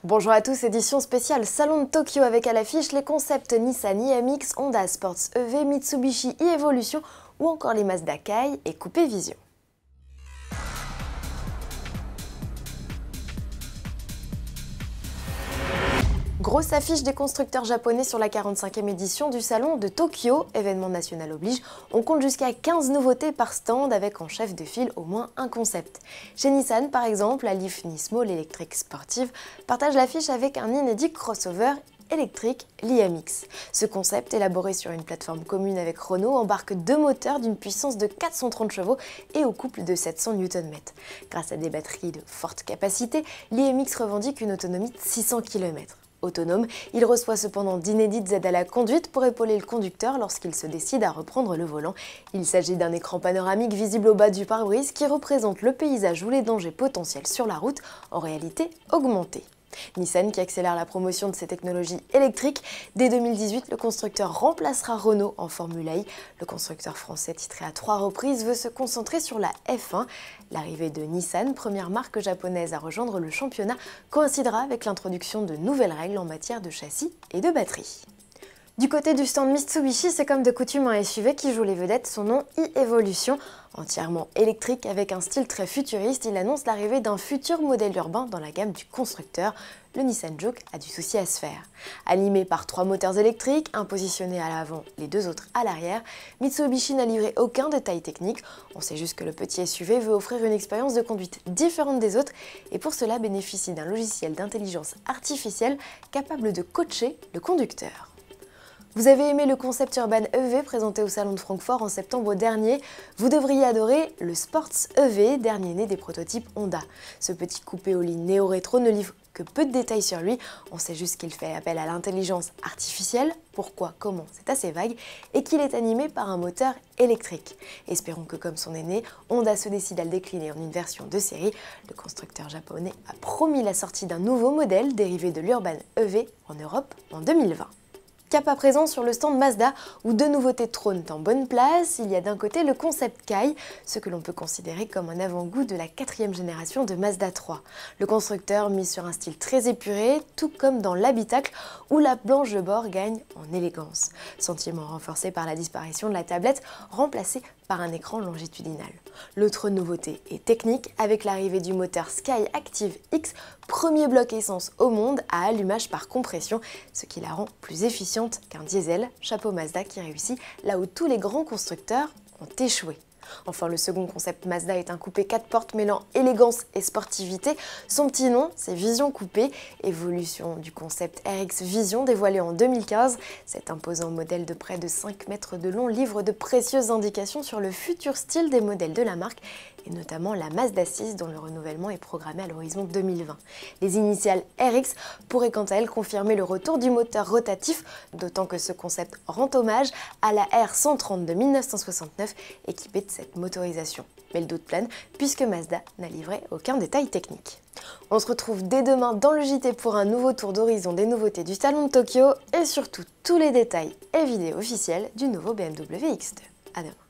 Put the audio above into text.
Bonjour à tous, édition spéciale Salon de Tokyo avec à l'affiche les concepts Nissan iMix, Honda Sports EV, Mitsubishi e-Evolution ou encore les Mazda Kei et Coupé Vision. Grosse affiche des constructeurs japonais sur la 45e édition du Salon de Tokyo, événement national oblige. On compte jusqu'à 15 nouveautés par stand avec en chef de file au moins un concept. Chez Nissan par exemple, la Leaf Nismo, l'électrique sportive, partage l'affiche avec un inédit crossover électrique, l'IMX. Ce concept, élaboré sur une plateforme commune avec Renault, embarque deux moteurs d'une puissance de 430 chevaux et au couple de 700 Nm. Grâce à des batteries de forte capacité, l'IMX revendique une autonomie de 600 km. Autonome, il reçoit cependant d'inédites aides à la conduite pour épauler le conducteur lorsqu'il se décide à reprendre le volant. Il s'agit d'un écran panoramique visible au bas du pare-brise qui représente le paysage ou les dangers potentiels sur la route, en réalité augmentés. Nissan qui accélère la promotion de ces technologies électriques. Dès 2018, le constructeur remplacera Renault en Formule I. Le constructeur français, titré à 3 reprises, veut se concentrer sur la F1. L'arrivée de Nissan, première marque japonaise à rejoindre le championnat, coïncidera avec l'introduction de nouvelles règles en matière de châssis et de batterie. Du côté du stand Mitsubishi, c'est comme de coutume un SUV qui joue les vedettes, son nom e-Evolution. Entièrement électrique avec un style très futuriste, il annonce l'arrivée d'un futur modèle urbain dans la gamme du constructeur. Le Nissan Juke a du souci à se faire. Animé par 3 moteurs électriques, un positionné à l'avant, les 2 autres à l'arrière, Mitsubishi n'a livré aucun détail technique. On sait juste que le petit SUV veut offrir une expérience de conduite différente des autres et pour cela bénéficie d'un logiciel d'intelligence artificielle capable de coacher le conducteur. Vous avez aimé le concept Urban EV présenté au Salon de Francfort en septembre dernier. Vous devriez adorer le Sports EV, dernier né des prototypes Honda. Ce petit coupé au lit néo-rétro ne livre que peu de détails sur lui. On sait juste qu'il fait appel à l'intelligence artificielle, pourquoi, comment, c'est assez vague, et qu'il est animé par un moteur électrique. Espérons que comme son aîné, Honda se décide à le décliner en une version de série. Le constructeur japonais a promis la sortie d'un nouveau modèle dérivé de l'Urban EV en Europe en 2020. Cap à présent sur le stand Mazda où deux nouveautés trônent en bonne place. Il y a d'un côté le concept Kei, ce que l'on peut considérer comme un avant-goût de la 4e génération de Mazda 3. Le constructeur mise sur un style très épuré, tout comme dans l'habitacle où la planche de bord gagne en élégance. Sentiment renforcé par la disparition de la tablette remplacée par un écran longitudinal. L'autre nouveauté est technique avec l'arrivée du moteur Sky Active X, premier bloc essence au monde à allumage par compression, ce qui la rend plus efficiente qu'un diesel. Chapeau Mazda qui réussit là où tous les grands constructeurs ont échoué. Enfin, le second concept Mazda est un coupé 4 portes mêlant élégance et sportivité. Son petit nom, c'est Vision Coupé, évolution du concept RX Vision dévoilé en 2015. Cet imposant modèle de près de 5 mètres de long livre de précieuses indications sur le futur style des modèles de la marque et notamment la Mazda 6 dont le renouvellement est programmé à l'horizon 2020. Les initiales RX pourraient quant à elles confirmer le retour du moteur rotatif, d'autant que ce concept rend hommage à la R130 de 1969 équipée de cette motorisation. Mais le doute plane puisque Mazda n'a livré aucun détail technique. On se retrouve dès demain dans le JT pour un nouveau tour d'horizon des nouveautés du Salon de Tokyo et surtout tous les détails et vidéos officielles du nouveau BMW X2. À demain.